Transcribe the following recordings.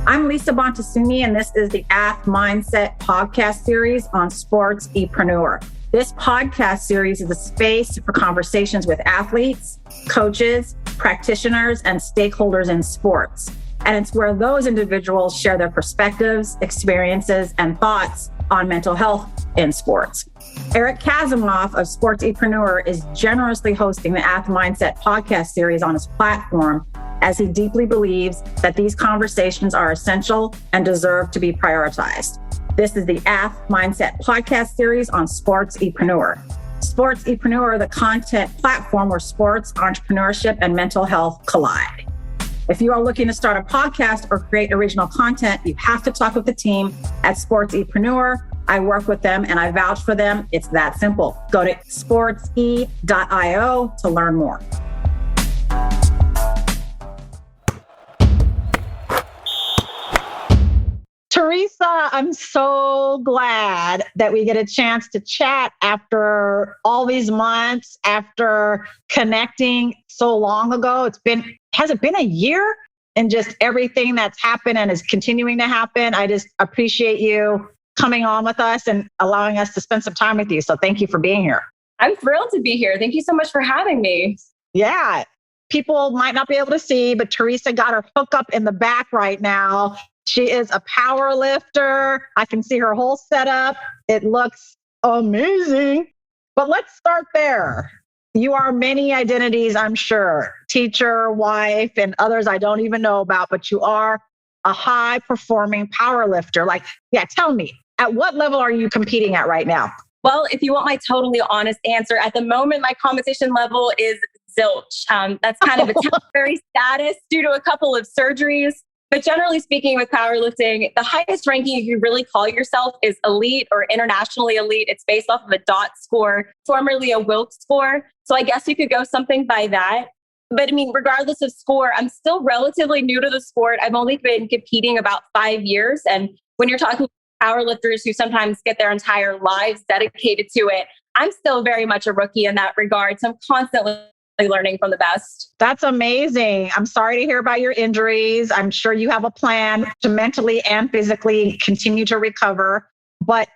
I'm Lisa Bonta Sumii, and this is the AthMindset podcast series on SportsEpreneur. This podcast series is a space for conversations with athletes, coaches, practitioners, and stakeholders in sports. And it's where those individuals share their perspectives, experiences, and thoughts on mental health in sports. Eric Kazimoff of SportsEpreneur is generously hosting the AthMindset podcast series on his platform, as he deeply believes that these conversations are essential and deserve to be prioritized. This is the AthMindset podcast series on SportsEpreneur. SportsEpreneur, the content platform where sports, entrepreneurship, and mental health collide. If you are looking to start a podcast or create original content, you have to talk with the team at SportsEpreneur. I work with them and I vouch for them. It's that simple. Go to sportse.io to learn more. Teresa, I'm so glad that we get a chance to chat after all these months, after connecting so long ago. Has it been a year? And just everything that's happened and is continuing to happen. I just appreciate you coming on with us and allowing us to spend some time with you. So thank you for being here. I'm thrilled to be here. Thank you so much for having me. Yeah. People might not be able to see, but Teresa got her hookup in the back right now. She is a power lifter. I can see her whole setup. It looks amazing. But let's start there. You are many identities, I'm sure. Teacher, wife, and others I don't even know about, but you are a high-performing power lifter. Tell me, at what level are you competing at right now? Well, if you want my totally honest answer, at the moment, my competition level is zilch. That's kind of a temporary status due to a couple of surgeries. But generally speaking, with powerlifting, the highest ranking you can really call yourself is elite or internationally elite. It's based off of a DOT score, formerly a Wilks score. So I guess you could go something by that. But I mean, regardless of score, I'm still relatively new to the sport. I've only been competing about 5 years. And when you're talking powerlifters who sometimes get their entire lives dedicated to it, I'm still very much a rookie in that regard. So I'm constantly learning from the best. That's amazing. I'm sorry to hear about your injuries. I'm sure you have a plan to mentally and physically continue to recover. But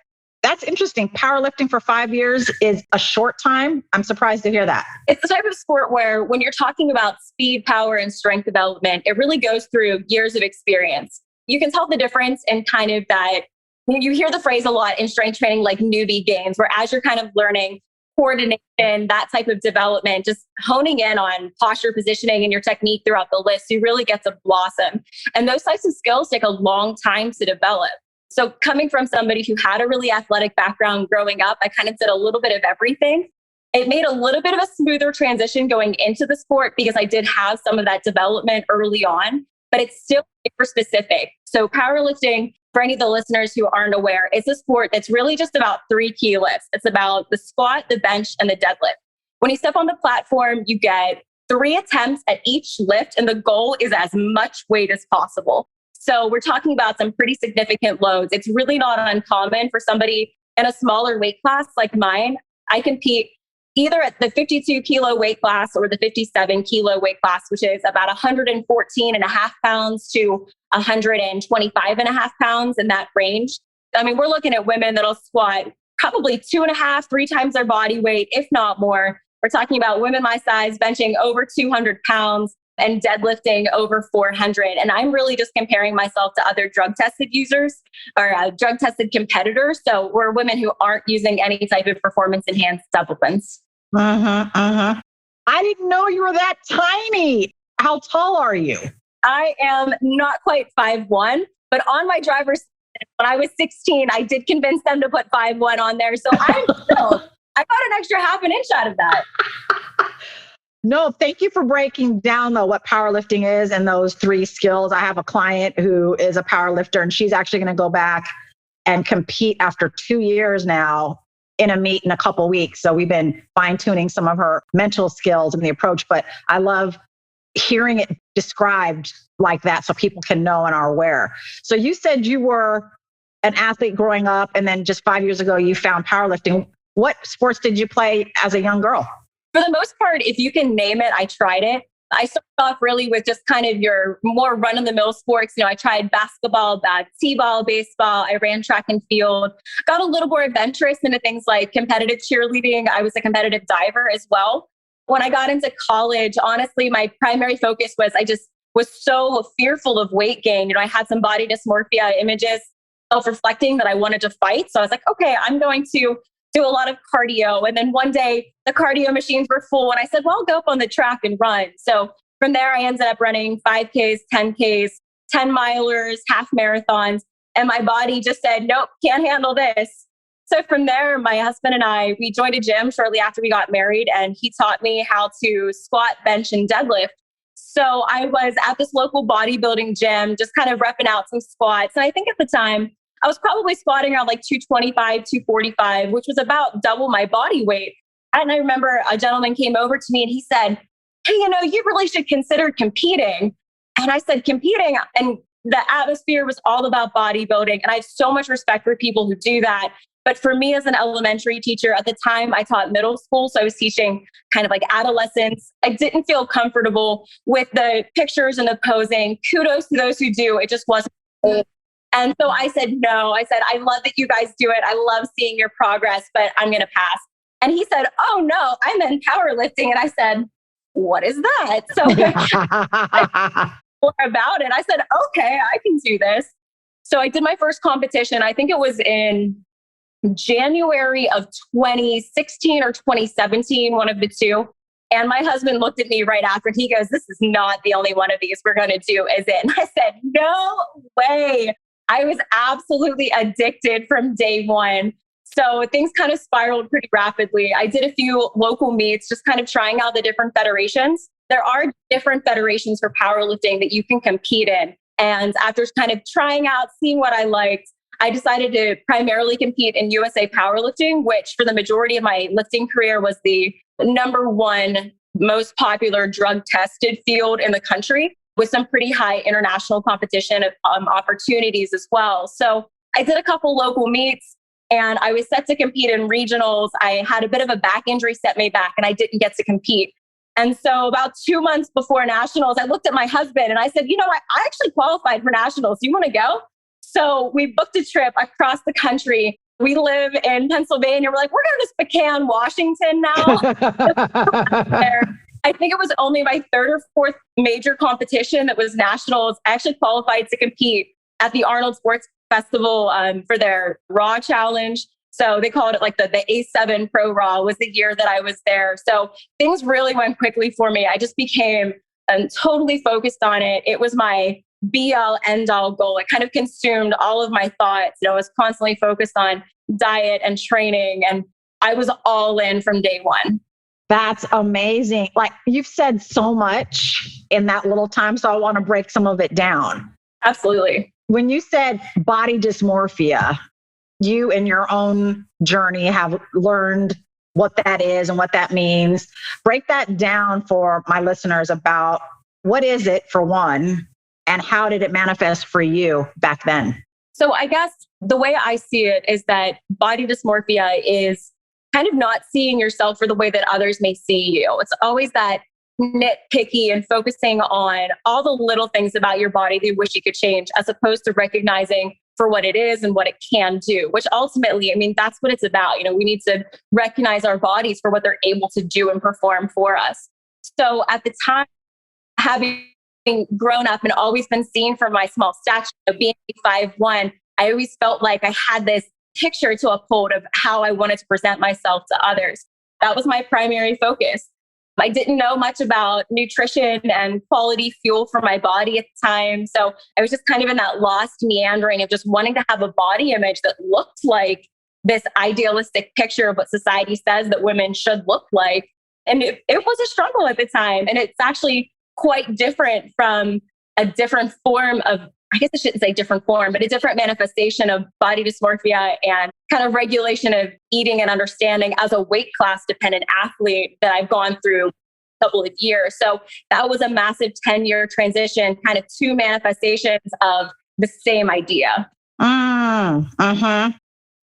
that's interesting. Powerlifting for 5 years is a short time. I'm surprised to hear that. It's the type of sport where when you're talking about speed, power, and strength development, it really goes through years of experience. You can tell the difference in kind of that. You hear the phrase a lot in strength training, like newbie games, where as you're kind of learning coordination, that type of development, just honing in on posture, positioning, and your technique throughout the list, you really get to blossom. And those types of skills take a long time to develop. So coming from somebody who had a really athletic background growing up, I kind of did a little bit of everything. It made a little bit of a smoother transition going into the sport because I did have some of that development early on, but it's still super specific. So powerlifting, for any of the listeners who aren't aware, it's a sport that's really just about 3 key lifts. It's about the squat, the bench, and the deadlift. When you step on the platform, you get 3 attempts at each lift, and the goal is as much weight as possible. So we're talking about some pretty significant loads. It's really not uncommon for somebody in a smaller weight class like mine. I compete either at the 52 kilo weight class or the 57 kilo weight class, which is about 114 and a half pounds to 125 and a half pounds in that range. I mean, we're looking at women that'll squat probably 2.5, 3 times their body weight, if not more. We're talking about women my size benching over 200 pounds and deadlifting over 400. And I'm really just comparing myself to other drug tested users or drug tested competitors. So we're women who aren't using any type of performance enhanced supplements. I didn't know you were that tiny. How tall are you? I am not quite 5'1", but on my driver's when I was 16, I did convince them to put 5'1" on there. So I got an extra half an inch out of that. No, thank you for breaking down though what powerlifting is and those 3 skills. I have a client who is a powerlifter and she's actually going to go back and compete after 2 years now in a meet in a couple weeks. So we've been fine tuning some of her mental skills and the approach, but I love hearing it described like that so people can know and are aware. So you said you were an athlete growing up and then just 5 years ago you found powerlifting. What sports did you play as a young girl? For the most part, if you can name it, I tried it. I started off really with just kind of your more run-of-the-mill sports. I tried basketball, t-ball, baseball. I ran track and field. Got a little more adventurous into things like competitive cheerleading. I was a competitive diver as well. When I got into college, honestly, my primary focus was I just was so fearful of weight gain. I had some body dysmorphia images, self-reflecting that I wanted to fight. So I was like, okay, I'm going to do a lot of cardio. And then one day the cardio machines were full. And I said, well, I'll go up on the track and run. So from there, I ended up running 5Ks, 10Ks, 10 milers, half marathons. And my body just said, nope, can't handle this. So from there, my husband and I, we joined a gym shortly after we got married. And he taught me how to squat, bench, and deadlift. So I was at this local bodybuilding gym, just kind of repping out some squats. And I think at the time, I was probably squatting around like 225, 245, which was about double my body weight. And I remember a gentleman came over to me and he said, hey, you really should consider competing. And I said, competing? And the atmosphere was all about bodybuilding. And I have so much respect for people who do that. But for me as an elementary teacher at the time, I taught middle school. So I was teaching kind of like adolescents. I didn't feel comfortable with the pictures and the posing. Kudos to those who do. It just wasn't. And so I said, no. I said, I love that you guys do it. I love seeing your progress, but I'm going to pass. And he said, oh no, I'm in powerlifting. And I said, what is that? So I more about it. I said, okay, I can do this. So I did my first competition. I think it was in January of 2016 or 2017, one of the two. And my husband looked at me right after and he goes, this is not the only one of these we're going to do, is it? And I said, no way. I was absolutely addicted from day one. So things kind of spiraled pretty rapidly. I did a few local meets, just kind of trying out the different federations. There are different federations for powerlifting that you can compete in. And after kind of trying out, seeing what I liked, I decided to primarily compete in USA Powerlifting, which for the majority of my lifting career was the number one most popular drug tested field in the country, with some pretty high international competition opportunities as well. So I did a couple local meets and I was set to compete in regionals. I had a bit of a back injury set me back and I didn't get to compete. And so about 2 months before nationals, I looked at my husband and I said, I actually qualified for nationals. Do you want to go? So we booked a trip across the country. We live in Pennsylvania. We're like, we're going to Spokane, Washington now. I think it was only my third or fourth major competition that was nationals. I actually qualified to compete at the Arnold Sports Festival for their Raw Challenge. So they called it like the A7 Pro Raw was the year that I was there. So things really went quickly for me. I just became totally focused on it. It was my be-all, end-all goal. It kind of consumed all of my thoughts. I was constantly focused on diet and training, and I was all in from day one. That's amazing. Like you've said so much in that little time, so I want to break some of it down. Absolutely. When you said body dysmorphia, you in your own journey have learned what that is and what that means. Break that down for my listeners about what is it for one, and how did it manifest for you back then? So I guess the way I see it is that body dysmorphia is kind of not seeing yourself for the way that others may see you. It's always that nitpicky and focusing on all the little things about your body that you wish you could change, as opposed to recognizing for what it is and what it can do, which ultimately, that's what it's about. We need to recognize our bodies for what they're able to do and perform for us. So at the time, having grown up and always been seen for my small stature, being 5'1", I always felt like I had this picture to uphold of how I wanted to present myself to others. That was my primary focus. I didn't know much about nutrition and quality fuel for my body at the time. So I was just kind of in that lost meandering of just wanting to have a body image that looked like this idealistic picture of what society says that women should look like. And it was a struggle at the time. And it's actually quite different from a different form of, I guess I shouldn't say different form, but a different manifestation of body dysmorphia and kind of regulation of eating and understanding as a weight class dependent athlete that I've gone through a couple of years. So that was a massive 10-year transition, kind of two manifestations of the same idea. No,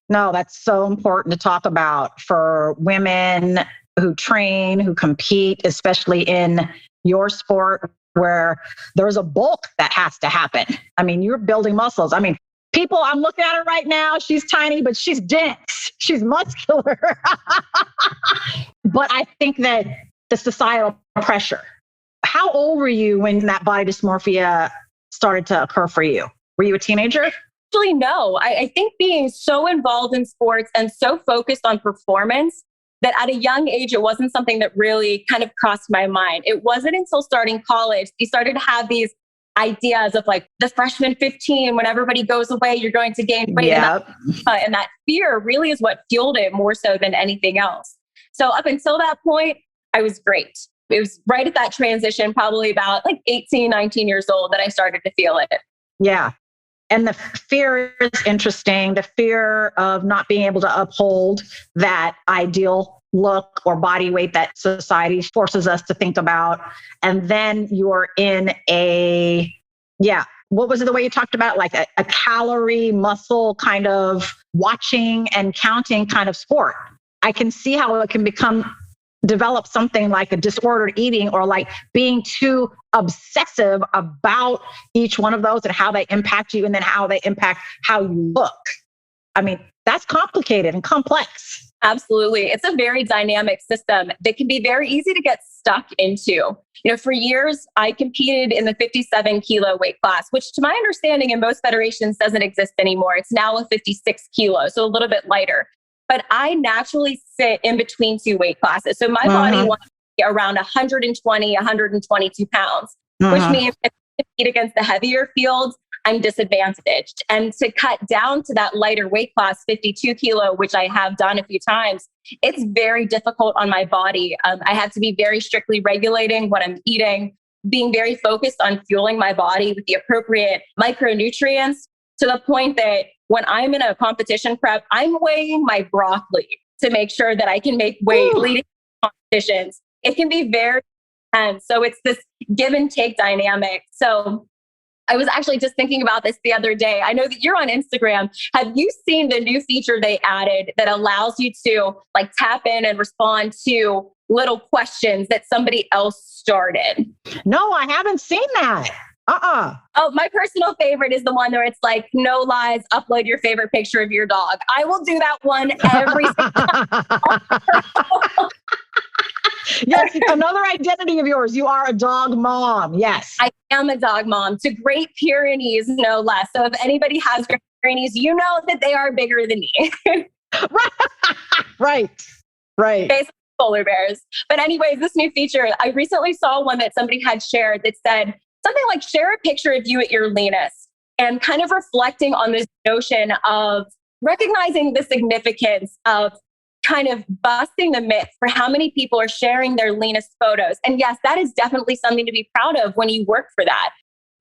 that's so important to talk about for women who train, who compete, especially in your sport where there's a bulk that has to happen. I mean, you're building muscles. I mean, people, I'm looking at her right now. She's tiny, but she's dense. She's muscular. But I think that the societal pressure. How old were you when that body dysmorphia started to occur for you? Were you a teenager? Actually, no. I think being so involved in sports and so focused on performance that at a young age, it wasn't something that really kind of crossed my mind. It wasn't until starting college, you started to have these ideas of like the freshman 15, when everybody goes away, you're going to gain weight. Yep. And that fear really is what fueled it more so than anything else. So up until that point, I was great. It was right at that transition, probably about like 18, 19 years old, that I started to feel it. Yeah. And the fear is interesting. The fear of not being able to uphold that ideal look or body weight that society forces us to think about. And then you're in what was it, the way you talked about, like a calorie muscle kind of watching and counting kind of sport. I can see how it can develop something like a disordered eating, or like being too obsessive about each one of those and how they impact you, and then how they impact how you look. I mean, that's complicated and complex. Absolutely. It's a very dynamic system that can be very easy to get stuck into. For years, I competed in the 57 kilo weight class, which to my understanding in most federations doesn't exist anymore. It's now a 56 kilo, so a little bit lighter. But I naturally sit in between two weight classes. So my body wants to be around 120, 122 pounds, which means if I compete against the heavier fields, I'm disadvantaged. And to cut down to that lighter weight class, 52 kilo, which I have done a few times, it's very difficult on my body. I have to be very strictly regulating what I'm eating, being very focused on fueling my body with the appropriate micronutrients, to the point that when I'm in a competition prep, I'm weighing my broccoli to make sure that I can make weight leading to competitions. It can be very intense. So it's this give and take dynamic. So I was actually just thinking about this the other day. I know that you're on Instagram. Have you seen the new feature they added that allows you to like tap in and respond to little questions that somebody else started? No, I haven't seen that. Oh, my personal favorite is the one where it's like, no lies, upload your favorite picture of your dog. I will do that one every single time. Yes, another identity of yours. You are a dog mom. Yes. I am a dog mom to Great Pyrenees, no less. So if anybody has Great Pyrenees, you know that they are bigger than me. Right. Basically polar bears. But anyways, this new feature, I recently saw one that somebody had shared that said something like, share a picture of you at your leanest, and kind of reflecting on this notion of recognizing the significance of kind of busting the myth for how many people are sharing their leanest photos. And yes, that is definitely something to be proud of when you work for that.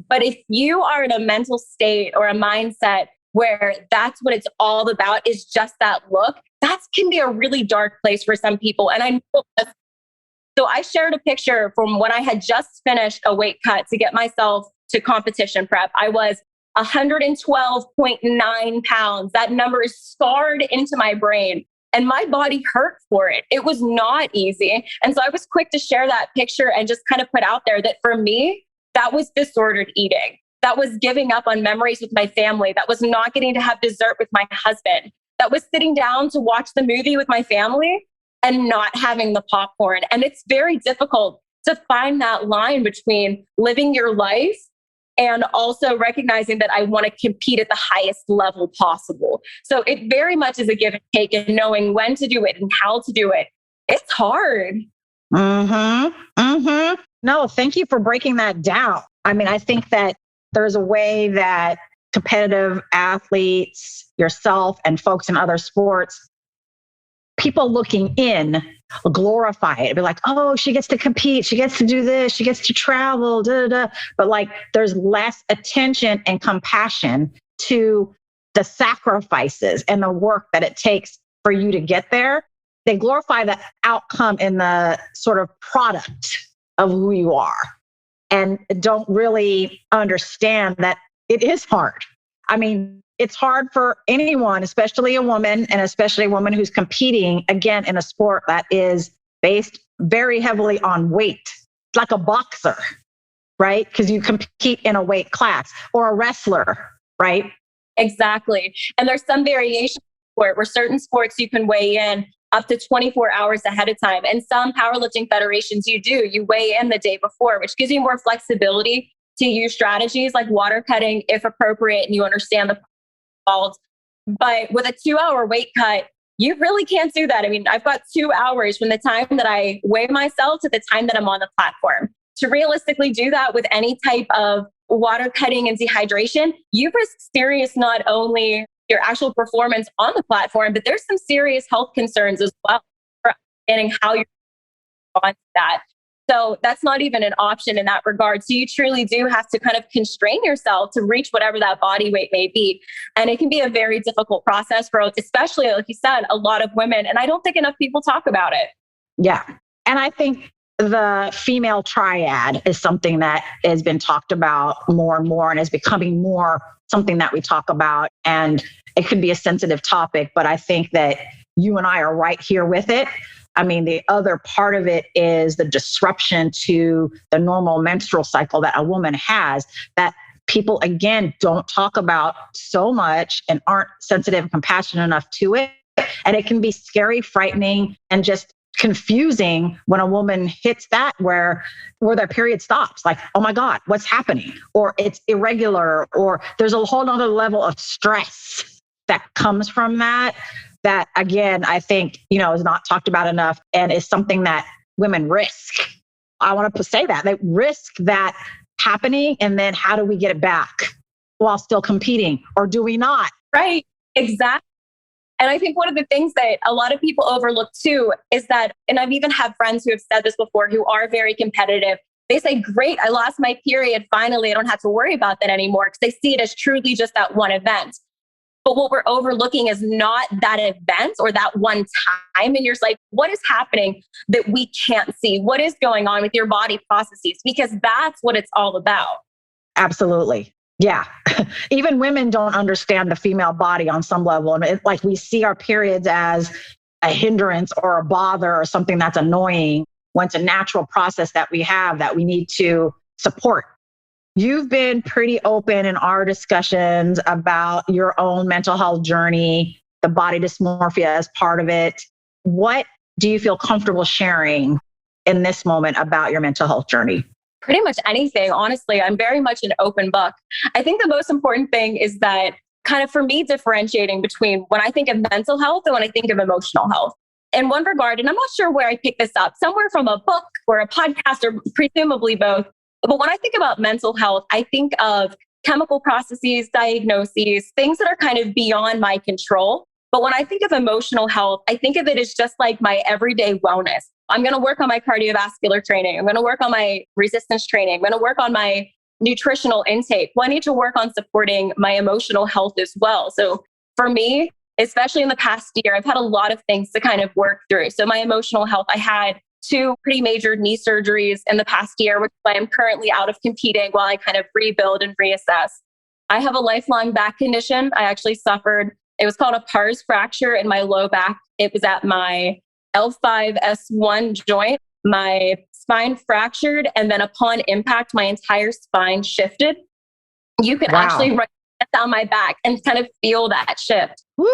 But if you are in a mental state or a mindset where that's what it's all about, is just that look, that can be a really dark place for some people. And I know that's, so I shared a picture from when I had just finished a weight cut to get myself to competition prep. I was 112.9 pounds. That number is scarred into my brain. And my body hurt for it. It was not easy. And so I was quick to share that picture and just kind of put out there that for me, that was disordered eating. That was giving up on memories with my family. That was not getting to have dessert with my husband. That was sitting down to watch the movie with my family and not having the popcorn. And it's very difficult to find that line between living your life and also recognizing that I want to compete at the highest level possible. So it very much is a give and take, and knowing when to do it and how to do it. It's hard. No, thank you for breaking that down. I mean, I think that there's a way that competitive athletes, yourself, and folks in other sports, people looking in glorify it. Be like, oh, she gets to compete. She gets to do this. She gets to travel. But like, there's less attention and compassion to the sacrifices and the work that it takes for you to get there. They glorify the outcome in the sort of product of who you are, and don't really understand that it is hard. I mean, it's hard for anyone, especially a woman, and especially a woman who's competing, again, in a sport that is based very heavily on weight. It's like a boxer, right? Because you compete in a weight class, or a wrestler, right? Exactly. And there's some variation where certain sports you can weigh in up to 24 hours ahead of time. And some powerlifting federations, you weigh in the day before, which gives you more flexibility to use strategies like water cutting if appropriate and you understand the involved. But with a 2-hour weight cut, you really can't do that. I mean, I've got 2 hours from the time that I weigh myself to the time that I'm on the platform. To realistically do that with any type of water cutting and dehydration, you risk serious, not only your actual performance on the platform, but there's some serious health concerns as well for understanding how you're on that. So that's not even an option in that regard. So you truly do have to kind of constrain yourself to reach whatever that body weight may be. And it can be a very difficult process for, especially, like you said, a lot of women. And I don't think enough people talk about it. Yeah. And I think the female triad is something that has been talked about more and more and is becoming more something that we talk about. And it could be a sensitive topic, but I think that you and I are right here with it. I mean, the other part of it is the disruption to the normal menstrual cycle that a woman has that people, again, don't talk about so much and aren't sensitive and compassionate enough to it. And it can be scary, frightening, and just confusing when a woman hits that where their period stops. Like, oh my God, what's happening? Or it's irregular, or there's a whole other level of stress that comes from that again, I think, is not talked about enough and is something that women risk. I want to say that they risk that happening. And then how do we get it back while still competing? Or do we not? Right. Exactly. And I think one of the things that a lot of people overlook too is that, and I've even had friends who have said this before, who are very competitive. They say, great, I lost my period. Finally, I don't have to worry about that anymore, because they see it as truly just that one event. But what we're overlooking is not that event or that one time in your life. What is happening that we can't see? What is going on with your body processes? Because that's what it's all about. Absolutely. Yeah. Even women don't understand the female body on some level. And it's like we see our periods as a hindrance or a bother or something that's annoying, when it's a natural process that we have that we need to support. You've been pretty open in our discussions about your own mental health journey, the body dysmorphia as part of it. What do you feel comfortable sharing in this moment about your mental health journey? Pretty much anything. Honestly, I'm very much an open book. I think the most important thing is that kind of for me differentiating between when I think of mental health and when I think of emotional health. In one regard, and I'm not sure where I picked this up, somewhere from a book or a podcast or presumably both. But when I think about mental health, I think of chemical processes, diagnoses, things that are kind of beyond my control. But when I think of emotional health, I think of it as just like my everyday wellness. I'm going to work on my cardiovascular training. I'm going to work on my resistance training. I'm going to work on my nutritional intake. Well, I need to work on supporting my emotional health as well. So for me, especially in the past year, I've had a lot of things to kind of work through. So my emotional health, I had 2 pretty major knee surgeries in the past year, which I am currently out of competing while I kind of rebuild and reassess. I have a lifelong back condition. I actually suffered, it was called a pars fracture in my low back. It was at my L5-S1 joint. My spine fractured, and then upon impact, my entire spine shifted. You can actually write down my back and kind of feel that shift. Woo!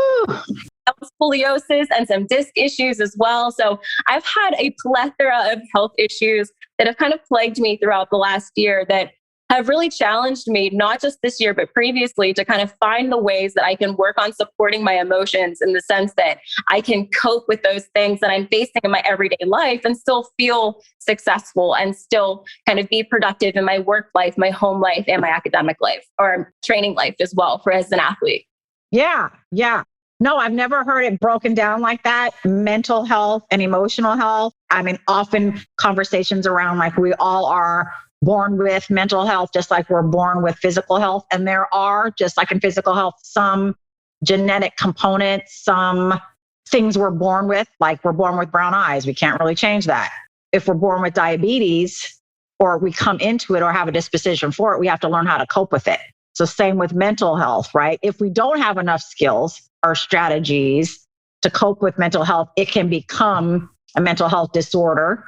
Scoliosis and some disc issues as well. So I've had a plethora of health issues that have kind of plagued me throughout the last year that have really challenged me, not just this year, but previously, to kind of find the ways that I can work on supporting my emotions in the sense that I can cope with those things that I'm facing in my everyday life and still feel successful and still kind of be productive in my work life, my home life, and my academic life or training life as well for as an athlete. Yeah. Yeah. No, I've never heard it broken down like that. Mental health and emotional health. I mean, often conversations around like we all are born with mental health, just like we're born with physical health. And there are, just like in physical health, some genetic components, some things we're born with, like we're born with brown eyes. We can't really change that. If we're born with diabetes or we come into it or have a disposition for it, we have to learn how to cope with it. So same with mental health, right? If we don't have enough skills or strategies to cope with mental health, it can become a mental health disorder.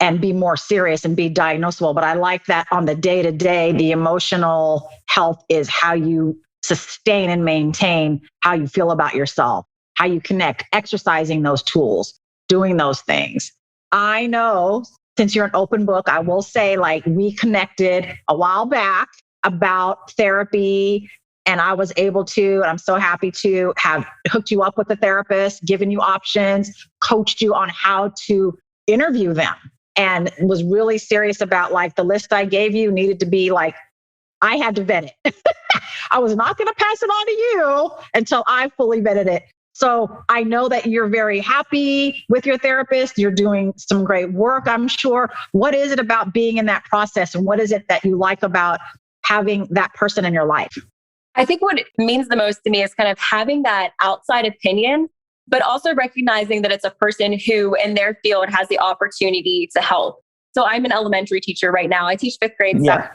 and be more serious and be diagnosable. But I like that on the day-to-day, the emotional health is how you sustain and maintain how you feel about yourself, how you connect, exercising those tools, doing those things. I know, since you're an open book, I will say, like, we connected a while back about therapy, and I was able to, and I'm so happy to have hooked you up with a therapist, given you options, coached you on how to interview them, and was really serious about, like, the list I gave you needed to be like, I had to vet it. I was not going to pass it on to you until I fully vetted it. So I know that you're very happy with your therapist. You're doing some great work, I'm sure. What is it about being in that process? And what is it that you like about having that person in your life? I think what it means the most to me is kind of having that outside opinion, but also recognizing that it's a person who in their field has the opportunity to help. So I'm an elementary teacher right now. I teach fifth grade stuff.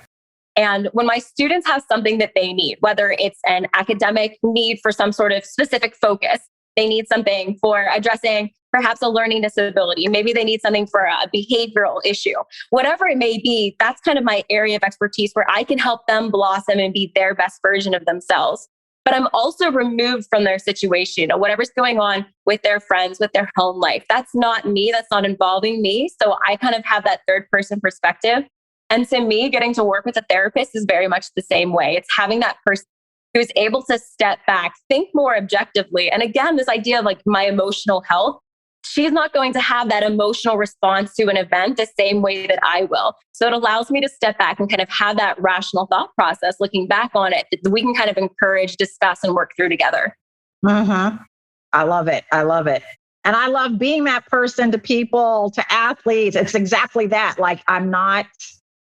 And when my students have something that they need, whether it's an academic need for some sort of specific focus, they need something for addressing perhaps a learning disability, maybe they need something for a behavioral issue, whatever it may be, that's kind of my area of expertise where I can help them blossom and be their best version of themselves. But I'm also removed from their situation or whatever's going on with their friends, with their home life. That's not me. That's not involving me. So I kind of have that third person perspective. And to me, getting to work with a therapist is very much the same way. It's having that person who's able to step back, think more objectively. And again, this idea of like my emotional health, she's not going to have that emotional response to an event the same way that I will. So it allows me to step back and kind of have that rational thought process, looking back on it, that we can kind of encourage, discuss, and work through together. Mm-hmm. I love it. I love it. And I love being that person to people, to athletes. It's exactly that. Like, I'm not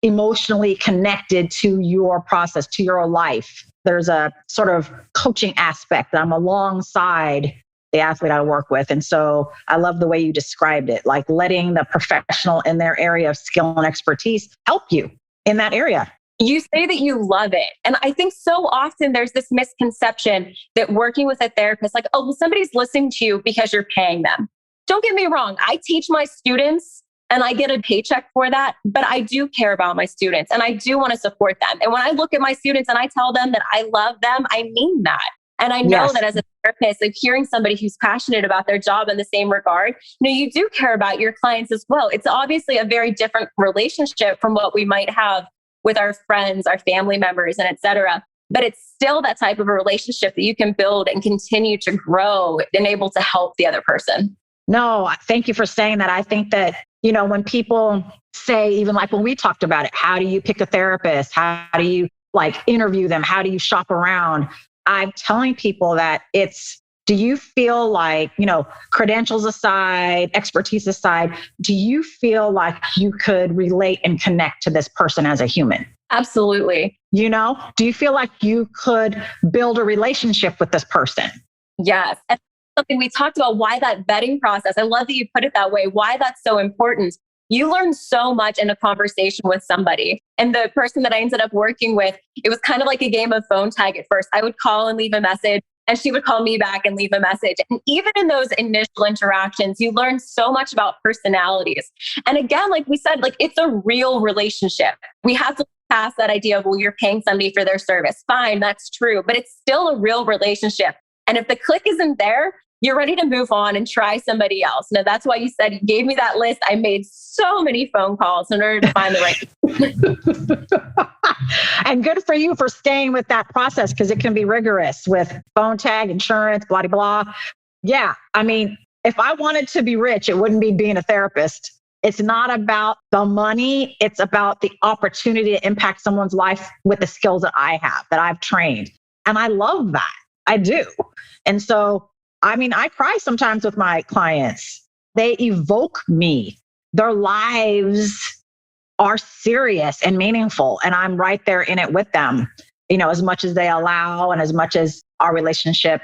emotionally connected to your process, to your life. There's a sort of coaching aspect. I'm alongside the athlete I work with. And so I love the way you described it, like letting the professional in their area of skill and expertise help you in that area. You say that you love it. And I think so often there's this misconception that working with a therapist, like, oh, well, somebody's listening to you because you're paying them. Don't get me wrong. I teach my students and I get a paycheck for that, but I do care about my students and I do want to support them. And when I look at my students and I tell them that I love them, I mean that. And I know that as a therapist, like hearing somebody who's passionate about their job in the same regard, you do care about your clients as well. It's obviously a very different relationship from what we might have with our friends, our family members, and et cetera. But it's still that type of a relationship that you can build and continue to grow and able to help the other person. No, thank you for saying that. I think that, when people say, even like when we talked about it, how do you pick a therapist? How do you interview them? How do you shop around? I'm telling people that do you feel like, credentials aside, expertise aside, do you feel like you could relate and connect to this person as a human? Absolutely. Do you feel like you could build a relationship with this person? Yes. And something we talked about, why that vetting process, I love that you put it that way, why that's so important. You learn so much in a conversation with somebody. And the person that I ended up working with, it was kind of like a game of phone tag at first. I would call and leave a message and she would call me back and leave a message. And even in those initial interactions, you learn so much about personalities. And again, like we said, it's a real relationship. We have to pass that idea of, well, you're paying somebody for their service. Fine, that's true. But it's still a real relationship. And if the click isn't there, you're ready to move on and try somebody else. Now, that's why you said you gave me that list. I made so many phone calls in order to find the right. And good for you for staying with that process, because it can be rigorous with phone tag, insurance, blah, blah, blah. Yeah. I mean, if I wanted to be rich, it wouldn't be being a therapist. It's not about the money. It's about the opportunity to impact someone's life with the skills that I have, that I've trained. And I love that. I do. And so, I cry sometimes with my clients. They evoke me. Their lives are serious and meaningful. And I'm right there in it with them, as much as they allow and as much as our relationship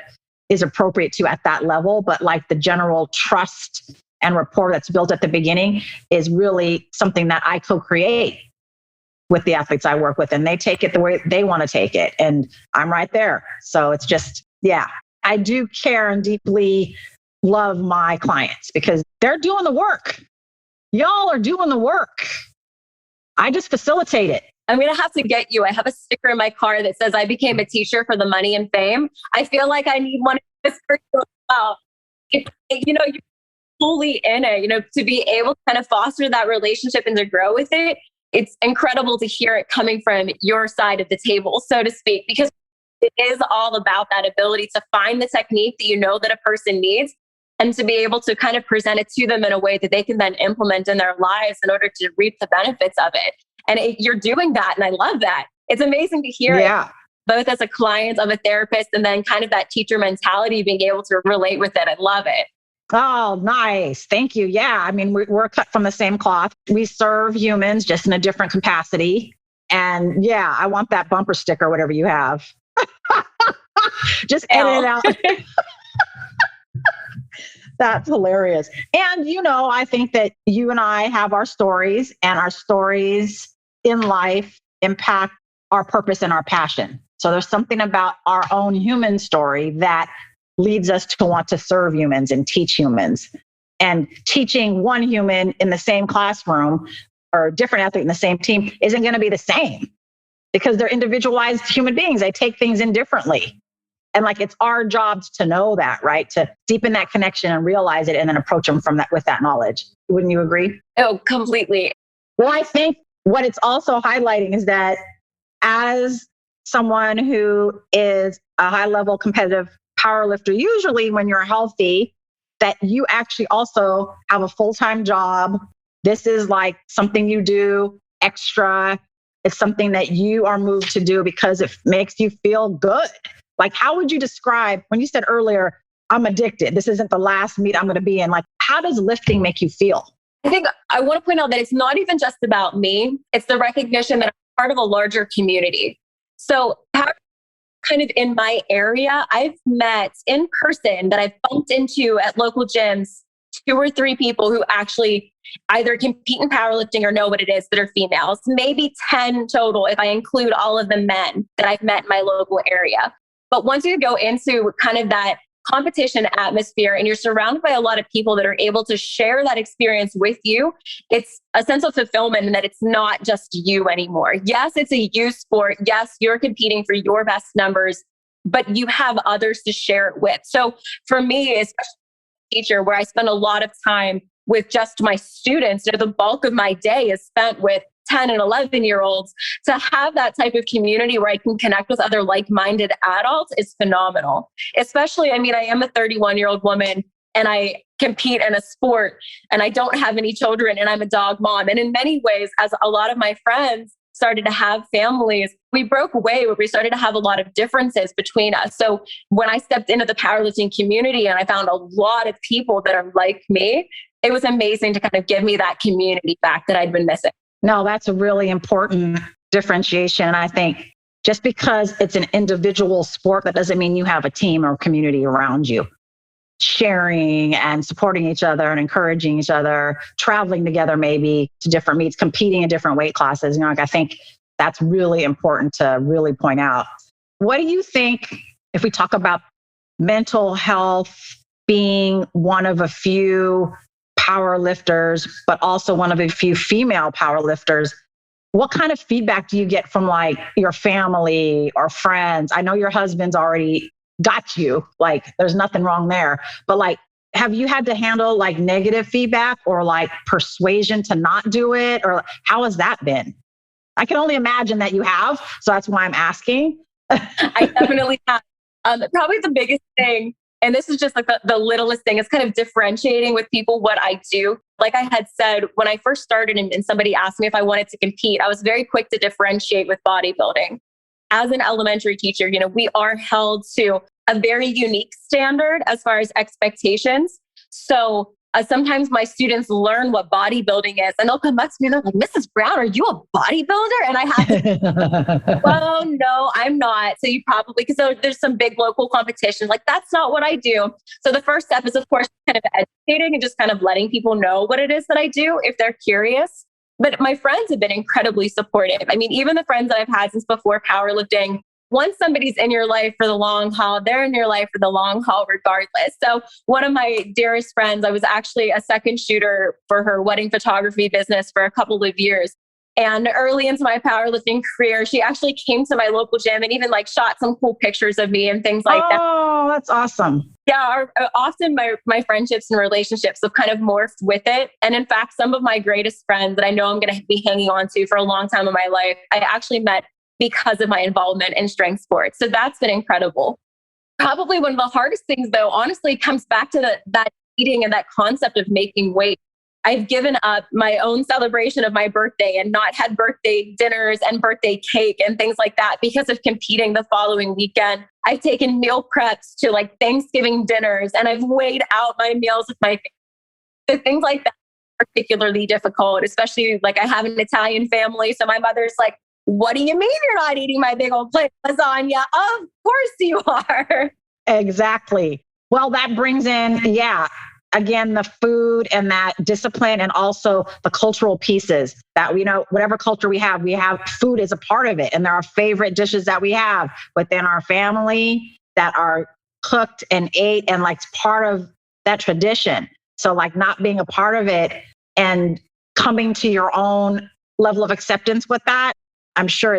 is appropriate to at that level. But the general trust and rapport that's built at the beginning is really something that I co-create with the athletes I work with. And they take it the way they want to take it. And I'm right there. So it's just, I do care and deeply love my clients because they're doing the work. Y'all are doing the work. I just facilitate it. I'm going to have to get you. I have a sticker in my car that says I became a teacher for the money and fame. I feel like I need one of this for you as well. You're fully in it, to be able to kind of foster that relationship and to grow with it. It's incredible to hear it coming from your side of the table, so to speak, because it is all about that ability to find the technique that you know that a person needs and to be able to kind of present it to them in a way that they can then implement in their lives in order to reap the benefits of it. And you're doing that. And I love that. It's amazing to hear it, both as a client of a therapist and then kind of that teacher mentality, being able to relate with it. I love it. Oh, nice. Thank you. Yeah. I mean, we're cut from the same cloth. We serve humans just in a different capacity. And yeah, I want that bumper sticker, whatever you have. Just edit it out. That's hilarious. And, I think that you and I have our stories, and our stories in life impact our purpose and our passion. So there's something about our own human story that leads us to want to serve humans and teach humans. And teaching one human in the same classroom or a different athlete in the same team isn't going to be the same, because they're individualized human beings. They take things in differently. And it's our jobs to know that, right? To deepen that connection and realize it and then approach them with that knowledge. Wouldn't you agree? Oh, completely. Well, I think what it's also highlighting is that as someone who is a high-level competitive powerlifter, usually when you're healthy, that you actually also have a full-time job. This is something you do extra. It's something that you are moved to do because it makes you feel good. How would you describe, when you said earlier, I'm addicted, this isn't the last meet I'm going to be in, how does lifting make you feel? I think I want to point out that it's not even just about me. It's the recognition that I'm part of a larger community. So kind of in my area, I've met in person that I've bumped into at local gyms, 2 or 3 people who actually either compete in powerlifting or know what it is that are females, maybe 10 total if I include all of the men that I've met in my local area. But once you go into kind of that competition atmosphere and you're surrounded by a lot of people that are able to share that experience with you, it's a sense of fulfillment and that it's not just you anymore. Yes, it's a you sport. Yes, you're competing for your best numbers, but you have others to share it with. So for me, especially as a teacher, where I spend a lot of time with just my students, the bulk of my day is spent with 10 and 11-year-olds, to have that type of community where I can connect with other like-minded adults is phenomenal. Especially, I am a 31-year-old woman and I compete in a sport and I don't have any children and I'm a dog mom. And in many ways, as a lot of my friends started to have families, we broke away where we started to have a lot of differences between us. So when I stepped into the powerlifting community and I found a lot of people that are like me, it was amazing to kind of give me that community back that I'd been missing. No, that's a really important differentiation. I think just because it's an individual sport, that doesn't mean you have a team or community around you. Sharing and supporting each other and encouraging each other, traveling together maybe to different meets, competing in different weight classes. I think that's really important to really point out. What do you think, if we talk about mental health being one of a few power lifters, but also one of a few female power lifters, what kind of feedback do you get from your family or friends? I know your husband's already got you, there's nothing wrong there, but have you had to handle negative feedback or persuasion to not do it? Or how has that been? I can only imagine that you have. So that's why I'm asking. I definitely have. Probably the biggest thing, and this is just the littlest thing, is kind of differentiating with people what I do. Like I had said, when I first started and somebody asked me if I wanted to compete, I was very quick to differentiate with bodybuilding. As an elementary teacher, we are held to a very unique standard as far as expectations. So sometimes my students learn what bodybuilding is and they'll come up to me and they're like, Mrs. Brown, are you a bodybuilder? And I have to, well, no, I'm not. So you probably, because there's some big local competitions, that's not what I do. So the first step is, of course, kind of educating and just kind of letting people know what it is that I do if they're curious. But my friends have been incredibly supportive. Even the friends that I've had since before powerlifting, once somebody's in your life for the long haul, they're in your life for the long haul regardless. So one of my dearest friends, I was actually a second shooter for her wedding photography business for a couple of years. And early into my powerlifting career, she actually came to my local gym and even like shot some cool pictures of me and things like that. Oh, that's awesome. Yeah, often my friendships and relationships have kind of morphed with it. And in fact, some of my greatest friends that I know I'm going to be hanging on to for a long time in my life, I actually met because of my involvement in strength sports. So that's been incredible. Probably one of the hardest things, though, honestly, comes back to that eating and that concept of making weight. I've given up my own celebration of my birthday and not had birthday dinners and birthday cake and things like that because of competing the following weekend. I've taken meal preps to like Thanksgiving dinners and I've weighed out my meals with my family. So things like that are particularly difficult, especially like I have an Italian family. So my mother's like, what do you mean you're not eating my big old plate of lasagna? Of course you are. Exactly. Well, that brings in, again, the food and that discipline and also the cultural pieces that we know, whatever culture we have food is a part of it. And there are favorite dishes that we have within our family that are cooked and ate and like part of that tradition. So like not being a part of it and coming to your own level of acceptance with that, I'm sure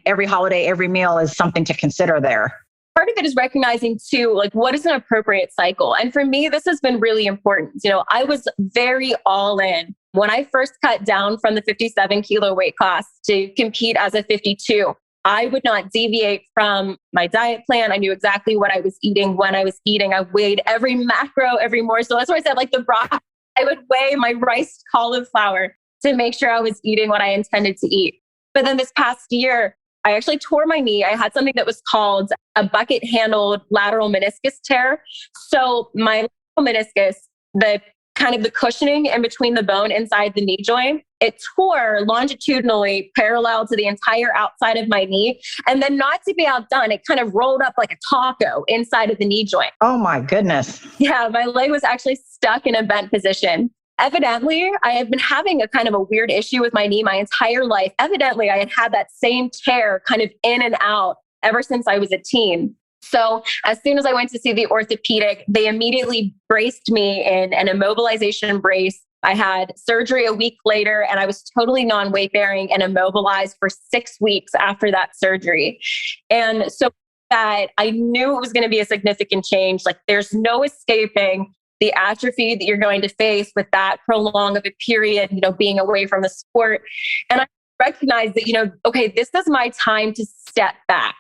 every holiday, every meal is something to consider there. Part of it is recognizing too, like what is an appropriate cycle? And for me, this has been really important. I was very all in when I first cut down from the 57 kilo weight class to compete as a 52. I would not deviate from my diet plan. I knew exactly what I was eating, when I was eating. I weighed every macro, every morsel. That's why I said like the broccoli, I would weigh my riced cauliflower to make sure I was eating what I intended to eat. But then this past year, I actually tore my knee. I had something that was called a bucket-handled lateral meniscus tear. So my lateral meniscus, the kind of the cushioning in between the bone inside the knee joint, it tore longitudinally parallel to the entire outside of my knee. And then not to be outdone, it kind of rolled up like a taco inside of the knee joint. Oh my goodness. Yeah, my leg was actually stuck in a bent position. Evidently, I have been having a kind of a weird issue with my knee my entire life. Evidently, I had that same tear kind of in and out ever since I was a teen. So as soon as I went to see the orthopedic, they immediately braced me in an immobilization brace. I had surgery a week later and I was totally non-weight bearing and immobilized for 6 weeks after that surgery. And so that I knew it was going to be a significant change. Like there's no escaping the atrophy that you're going to face with that prolonged of a period, being away from the sport. And I recognized that, okay, this is my time to step back.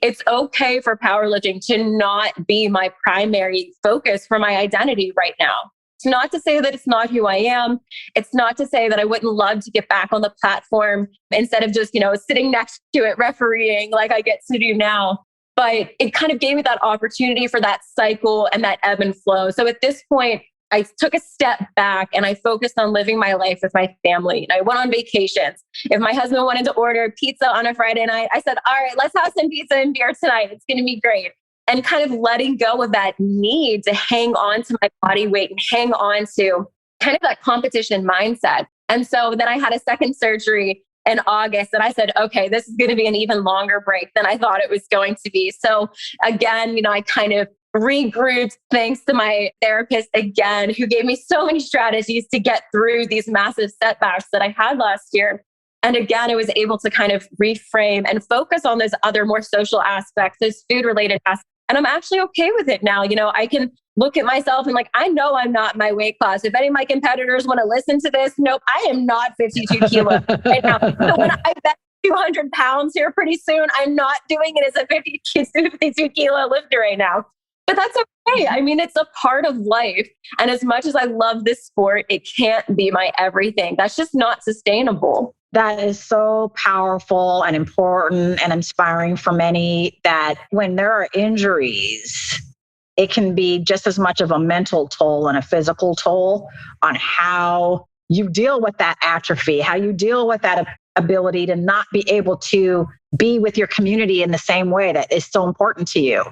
It's okay for powerlifting to not be my primary focus for my identity right now. It's not to say that it's not who I am. It's not to say that I wouldn't love to get back on the platform instead of just, sitting next to it, refereeing like I get to do now. But it kind of gave me that opportunity for that cycle and that ebb and flow. So at this point, I took a step back and I focused on living my life with my family. And I went on vacations. If my husband wanted to order pizza on a Friday night, I said, all right, let's have some pizza and beer tonight. It's going to be great. And kind of letting go of that need to hang on to my body weight and hang on to kind of that competition mindset. And so then I had a second surgery in August. And I said, okay, this is going to be an even longer break than I thought it was going to be. So again, I kind of regrouped thanks to my therapist again, who gave me so many strategies to get through these massive setbacks that I had last year. And again, I was able to kind of reframe and focus on those other more social aspects, those food related aspects. And I'm actually okay with it now. I can look at myself and I know I'm not my weight class. If any of my competitors want to listen to this, nope, I am not 52 kilos right now. So when I bet 200 pounds here pretty soon, I'm not doing it as a 52 kilo lifter right now. But that's okay. It's a part of life. And as much as I love this sport, it can't be my everything. That's just not sustainable. That is so powerful and important and inspiring for many that when there are injuries, it can be just as much of a mental toll and a physical toll on how you deal with that atrophy, how you deal with that ability to not be able to be with your community in the same way that is so important to you.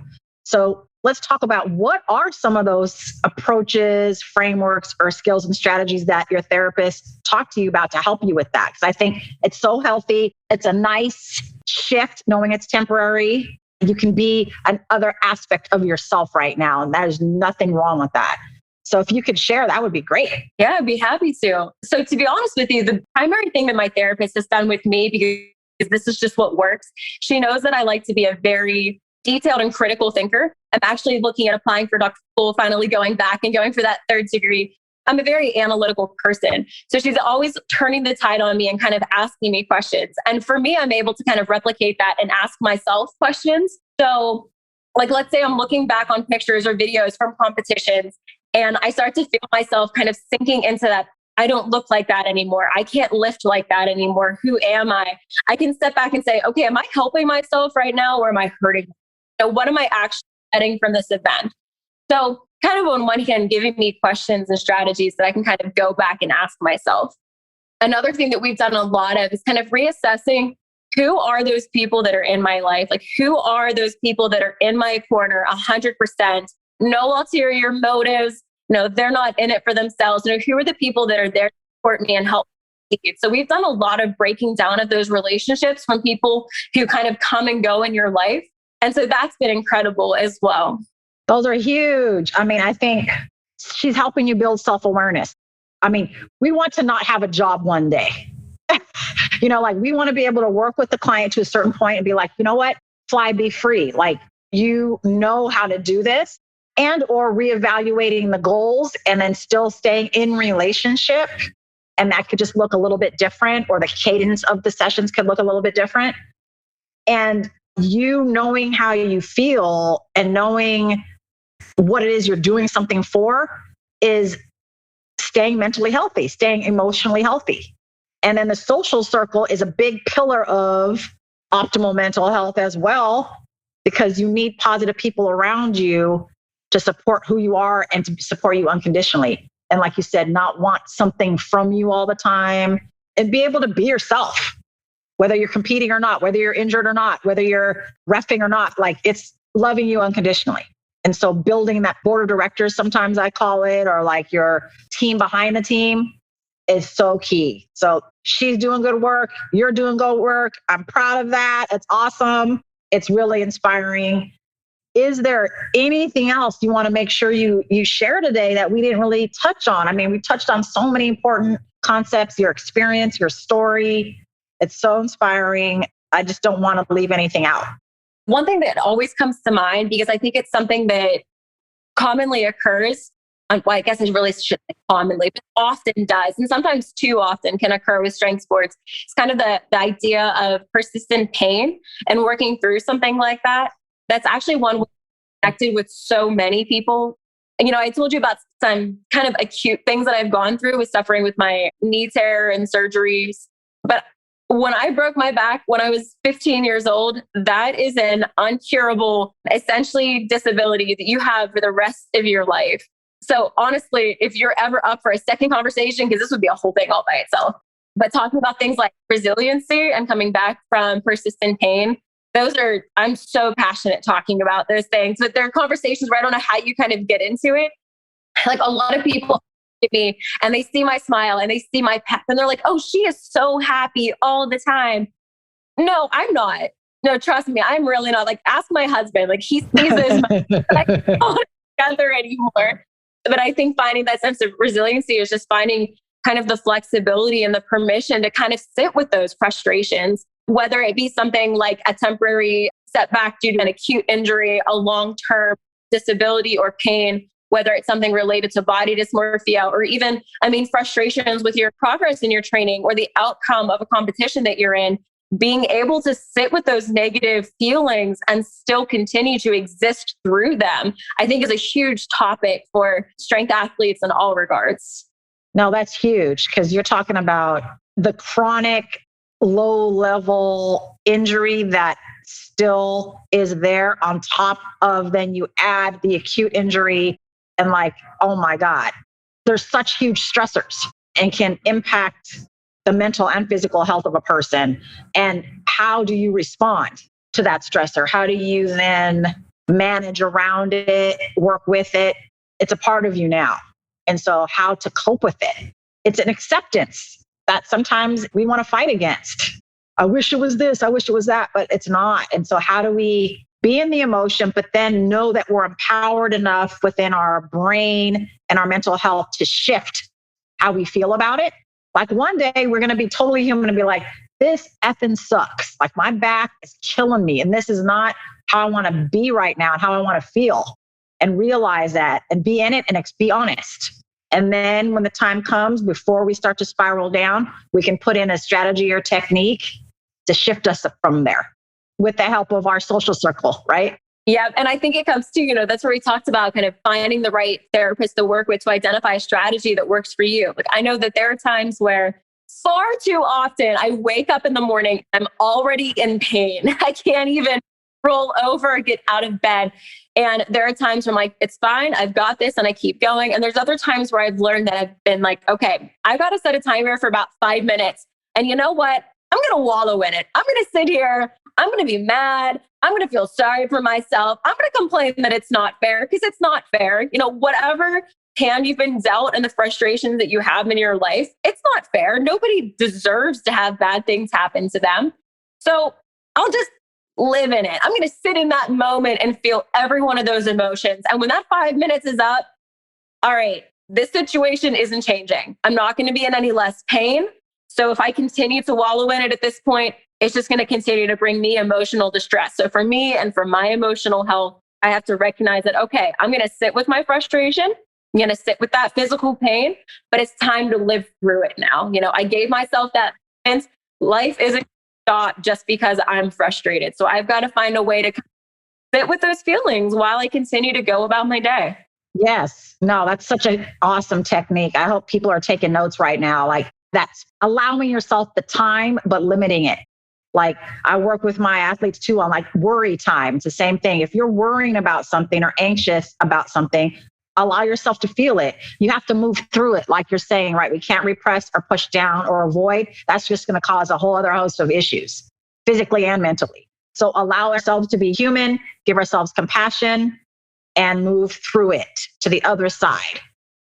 So let's talk about what are some of those approaches, frameworks, or skills and strategies that your therapist talked to you about to help you with that. Because I think it's so healthy. It's a nice shift, knowing it's temporary. You can be another aspect of yourself right now. And there's nothing wrong with that. So if you could share, that would be great. Yeah, I'd be happy to. So to be honest with you, the primary thing that my therapist has done with me, because this is just what works, she knows that I like to be a very detailed and critical thinker. I'm actually looking at applying for doctoral school, finally going back and going for that third degree. I'm a very analytical person. So she's always turning the tide on me and kind of asking me questions. And for me, I'm able to kind of replicate that and ask myself questions. So like, let's say I'm looking back on pictures or videos from competitions, and I start to feel myself kind of sinking into that. I don't look like that anymore. I can't lift like that anymore. Who am I? I can step back and say, okay, am I helping myself right now or am I hurting? So what am I actually getting from this event? So kind of on one hand, giving me questions and strategies that I can kind of go back and ask myself. Another thing that we've done a lot of is kind of reassessing who are those people that are in my life? Like, who are those people that are in my corner 100%? No ulterior motives. No, they're not in it for themselves. Who are the people that are there to support me and help me? So we've done a lot of breaking down of those relationships from people who kind of come and go in your life. And so that's been incredible as well. Those are huge. I mean, I think she's helping you build self-awareness. I mean, we want to not have a job one day. Like we want to be able to work with the client to a certain point and be like, you know what? Fly, be free. Like, you know how to do this. And or reevaluating the goals and then still staying in relationship. And that could just look a little bit different, or the cadence of the sessions could look a little bit different. And you knowing how you feel and knowing what it is you're doing something for is staying mentally healthy, staying emotionally healthy. And then the social circle is a big pillar of optimal mental health as well, because you need positive people around you to support who you are and to support you unconditionally. And like you said, not want something from you all the time, and be able to be yourself, whether you're competing or not, whether you're injured or not, whether you're reffing or not, like it's loving you unconditionally. And so building that board of directors, sometimes I call it, or like your team behind the team, is so key. So she's doing good work. You're doing good work. I'm proud of that. It's awesome. It's really inspiring. Is there anything else you want to make sure you share today that we didn't really touch on? I mean, we touched on so many important concepts, your experience, your story. It's so inspiring. I just don't want to leave anything out. One thing that always comes to mind, because I think it's something that commonly occurs, well, I guess it really shouldn't be commonly, but often does, and sometimes too often can occur with strength sports. It's kind of the idea of persistent pain and working through something like that. That's actually one connected with so many people. And, I told you about some kind of acute things that I've gone through with suffering with my knee tear and surgeries. But when I broke my back when I was 15 years old, that is an uncurable, essentially, disability that you have for the rest of your life. So honestly, if you're ever up for a second conversation, because this would be a whole thing all by itself, but talking about things like resiliency and coming back from persistent pain, I'm so passionate talking about those things, but there are conversations where I don't know how you kind of get into it. Like a lot of people look at me and they see my smile and they see my pep and they're like, oh, she is so happy all the time. No, I'm not. No, trust me, I'm really not. Like, ask my husband, like he sees this, I don't together anymore. But I think finding that sense of resiliency is just finding kind of the flexibility and the permission to kind of sit with those frustrations, whether it be something like a temporary setback due to an acute injury, a long-term disability or pain, whether it's something related to body dysmorphia, or even, frustrations with your progress in your training or the outcome of a competition that you're in. Being able to sit with those negative feelings and still continue to exist through them, I think is a huge topic for strength athletes in all regards. No, that's huge, because you're talking about the chronic low-level injury that still is there on top of, then you add the acute injury and like, oh my God, there's such huge stressors and can impact the mental and physical health of a person. And how do you respond to that stressor? How do you then manage around it, work with it? It's a part of you now. And so how to cope with it. It's an acceptance that sometimes we want to fight against. I wish it was this, I wish it was that, but it's not. And so how do we be in the emotion, but then know that we're empowered enough within our brain and our mental health to shift how we feel about it? Like one day we're going to be totally human and be like, this effing sucks. Like my back is killing me. And this is not how I want to be right now and how I want to feel, and realize that and be in it and be honest. And then when the time comes, before we start to spiral down, we can put in a strategy or technique to shift us from there with the help of our social circle, right? Yeah. And I think it comes to, that's where we talked about kind of finding the right therapist to work with to identify a strategy that works for you. Like I know that there are times where far too often I wake up in the morning, I'm already in pain. I can't even roll over or get out of bed. And there are times where I'm like, it's fine, I've got this, and I keep going. And there's other times where I've learned that I've been like, okay, I've got to set a timer for about 5 minutes. And you know what? I'm going to wallow in it. I'm going to sit here. I'm going to be mad. I'm going to feel sorry for myself. I'm going to complain that it's not fair, because it's not fair. Whatever hand you've been dealt and the frustrations that you have in your life, it's not fair. Nobody deserves to have bad things happen to them. So I'll just live in it. I'm going to sit in that moment and feel every one of those emotions. And when that 5 minutes is up, all right, this situation isn't changing. I'm not going to be in any less pain. So if I continue to wallow in it at this point, it's just going to continue to bring me emotional distress. So for me and for my emotional health, I have to recognize that, okay, I'm going to sit with my frustration. I'm going to sit with that physical pain, but it's time to live through it now. I gave myself that chance. Life isn't stop just because I'm frustrated. So I've got to find a way to sit with those feelings while I continue to go about my day. Yes. No, that's such an awesome technique. I hope people are taking notes right now. Like that's allowing yourself the time, but limiting it. Like I work with my athletes too on like worry time. It's the same thing. If you're worrying about something or anxious about something, allow yourself to feel it. You have to move through it. Like you're saying, right? We can't repress or push down or avoid. That's just going to cause a whole other host of issues, physically and mentally. So allow ourselves to be human, give ourselves compassion, and move through it to the other side.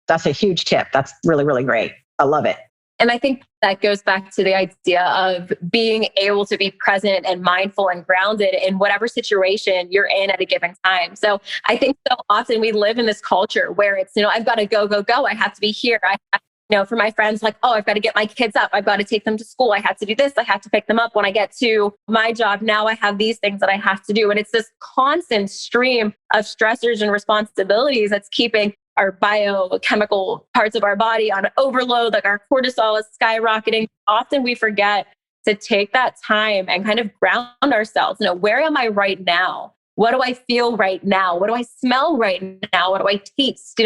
That's a huge tip. That's really, really great. I love it. And I think that goes back to the idea of being able to be present and mindful and grounded in whatever situation you're in at a given time. So I think so often we live in this culture where it's, I've got to go. I have to be here. For my friends, like, oh, I've got to get my kids up. I've got to take them to school. I have to do this. I have to pick them up. When I get to my job, now I have these things that I have to do. And it's this constant stream of stressors and responsibilities that's keeping our biochemical parts of our body on overload, like our cortisol is skyrocketing. Often we forget to take that time and kind of ground ourselves. Where am I right now? What do I feel right now? What do I smell right now? What do I taste?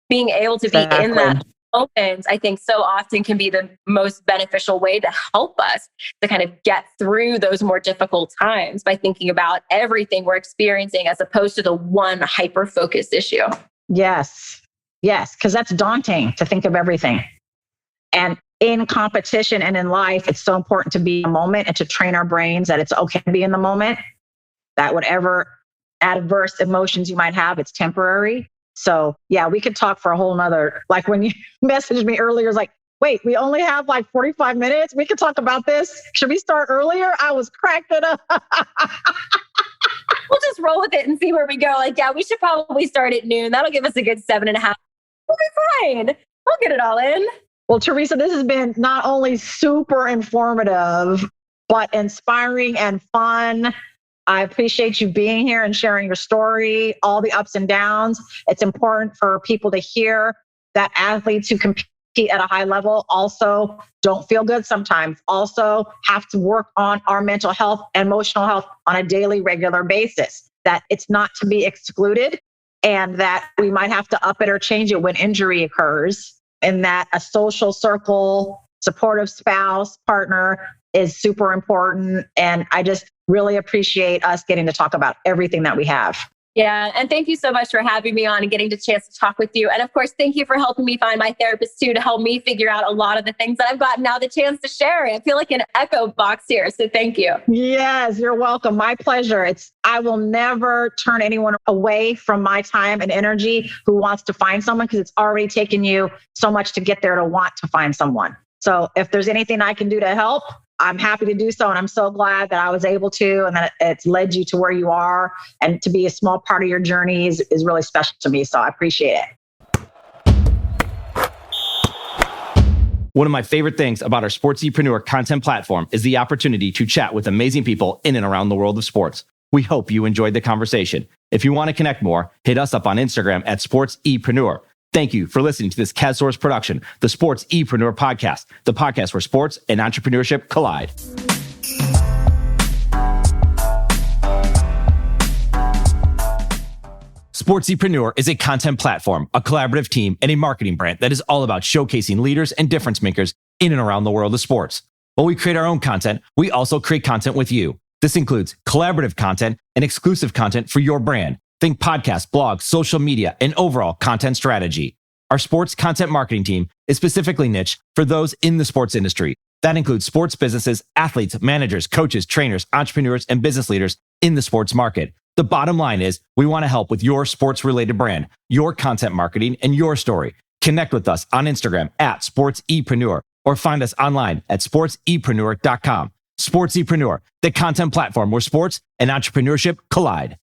Being able to be in that moment, I think so often can be the most beneficial way to help us to kind of get through those more difficult times by thinking about everything we're experiencing as opposed to the one hyper-focused issue. Yes. Because that's daunting to think of everything. And in competition and in life, it's so important to be in the moment and to train our brains that it's okay to be in the moment, that whatever adverse emotions you might have, it's temporary. So yeah, we could talk for a whole nother, like when you messaged me earlier, it's like, wait, we only have like 45 minutes. We could talk about this. Should we start earlier? I was cracking up. We'll just roll with it and see where we go. Like, yeah, we should probably start at noon. That'll give us a good 7.5. We'll be fine. We'll get it all in. Well, Teresa, this has been not only super informative, but inspiring and fun. I appreciate you being here and sharing your story, all the ups and downs. It's important for people to hear that athletes who compete at a high level also don't feel good sometimes, also have to work on our mental health and emotional health on a daily, regular basis, that it's not to be excluded and that we might have to up it or change it when injury occurs, and that a social circle, supportive spouse, partner is super important. And I just really appreciate us getting to talk about everything that we have. Yeah. And thank you so much for having me on and getting the chance to talk with you. And of course, thank you for helping me find my therapist too, to help me figure out a lot of the things that I've gotten now the chance to share. I feel like an echo box here. So thank you. Yes, you're welcome. My pleasure. I will never turn anyone away from my time and energy who wants to find someone, because it's already taken you so much to get there to want to find someone. So if there's anything I can do to help, I'm happy to do so. And I'm so glad that I was able to, and that it's led you to where you are. And to be a small part of your journey is really special to me. So I appreciate it. One of my favorite things about our SportsEpreneur content platform is the opportunity to chat with amazing people in and around the world of sports. We hope you enjoyed the conversation. If you want to connect more, hit us up on Instagram at SportsEpreneur. Thank you for listening to this CADSource production, the SportsEpreneur podcast, the podcast where sports and entrepreneurship collide. SportsEpreneur is a content platform, a collaborative team, and a marketing brand that is all about showcasing leaders and difference makers in and around the world of sports. While we create our own content, we also create content with you. This includes collaborative content and exclusive content for your brand. Think podcasts, blogs, social media, and overall content strategy. Our sports content marketing team is specifically niche for those in the sports industry. That includes sports businesses, athletes, managers, coaches, trainers, entrepreneurs, and business leaders in the sports market. The bottom line is we want to help with your sports-related brand, your content marketing, and your story. Connect with us on Instagram at SportsEpreneur or find us online at sportsepreneur.com. SportsEpreneur, the content platform where sports and entrepreneurship collide.